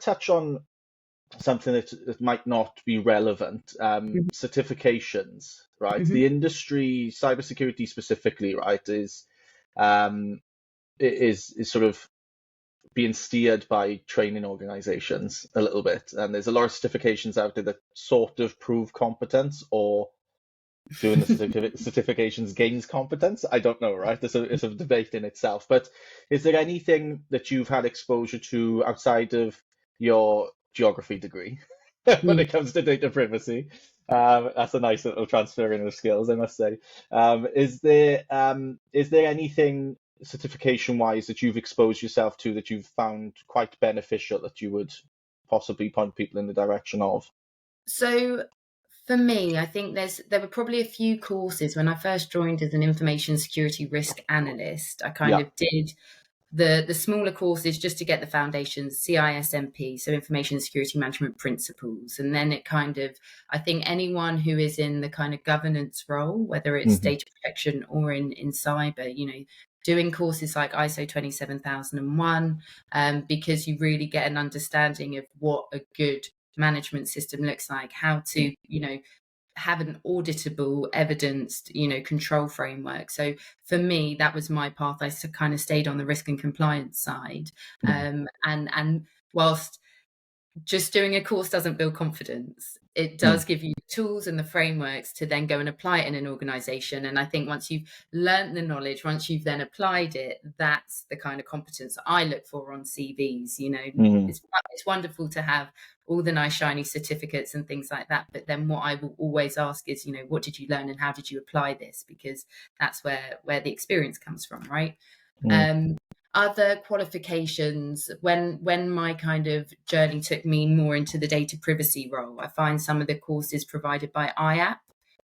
touch on something that might not be relevant. Certifications, right? Mm-hmm. The industry, cybersecurity specifically, right, um, is sort of being steered by training organizations a little bit, and there's a lot of certifications out there that sort of prove competence, or doing the certifications gains competence. I don't know, right? It's a debate in itself. But is there anything that you've had exposure to outside of your geography degree when it comes to data privacy? That's a nice little transferring of skills, I must say. Is there anything certification wise that you've exposed yourself to that you've found quite beneficial that you would possibly point people in the direction of? So for me, I think there were probably a few courses when I first joined as an information security risk analyst. I kind Yeah. of did the smaller courses just to get the foundations, CISMP, so information security management principles. And then it kind of, I think anyone who is in the kind of governance role, whether it's data protection or in cyber, doing courses like ISO 27001, because you really get an understanding of what a good management system looks like, how to, have an auditable, evidenced, control framework. So for me, that was my path. I kind of stayed on the risk and compliance side. And whilst just doing a course doesn't build confidence, it does give you the tools and the frameworks to then go and apply it in an organization. And I think once you've learned the knowledge, once you've then applied it, that's the kind of competence I look for on CVs. It's wonderful to have all the nice shiny certificates and things like that, but then what I will always ask is, what did you learn and how did you apply this? Because that's where the experience comes from, right? Other qualifications, when my kind of journey took me more into the data privacy role, I find some of the courses provided by IAP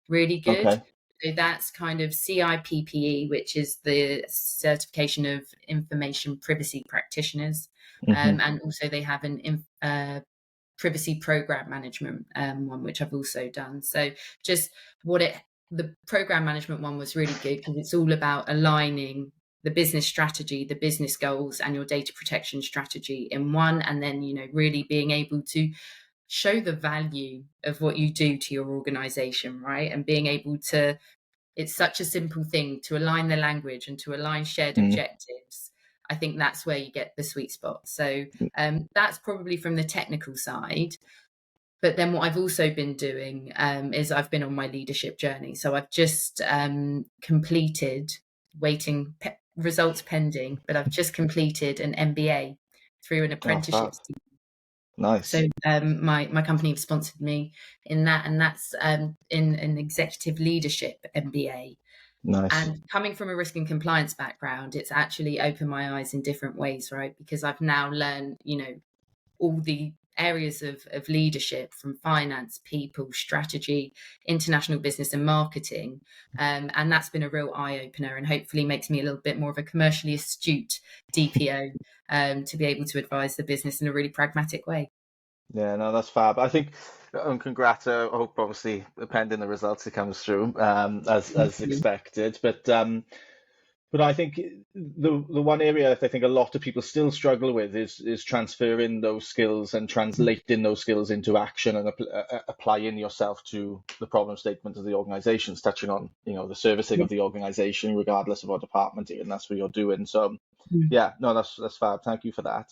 really good. Okay. So that's kind of CIPPE, which is the certification of information privacy practitioners. And also they have an privacy program management one, which I've also done. So just the program management one was really good because it's all about aligning the business strategy, the business goals, and your data protection strategy in one, and then really being able to show the value of what you do to your organization, right? And being able to, it's such a simple thing to align the language and to align shared objectives. I think that's where you get the sweet spot. So that's probably from the technical side. But then what I've also been doing is I've been on my leadership journey. So I've just completed, results pending, but I've just completed an MBA through an apprenticeship scheme. Nice. So my company have sponsored me in that, and that's in an executive leadership MBA. Nice. And coming from a risk and compliance background, it's actually opened my eyes in different ways, right? Because I've now learned, all the areas of leadership, from finance, people, strategy, international business and marketing. And that's been a real eye-opener and hopefully makes me a little bit more of a commercially astute DPO to be able to advise the business in a really pragmatic way. Yeah, no, that's fab. I think, congrats. I hope, obviously, pending the results, it comes through as expected. But I think the one area that I think a lot of people still struggle with is transferring those skills and translating those skills into action and applying yourself to the problem statement of the organizations, touching on the servicing of the organization, regardless of what department you're in. That's what you're doing. So yeah, no, that's fab. Thank you for that.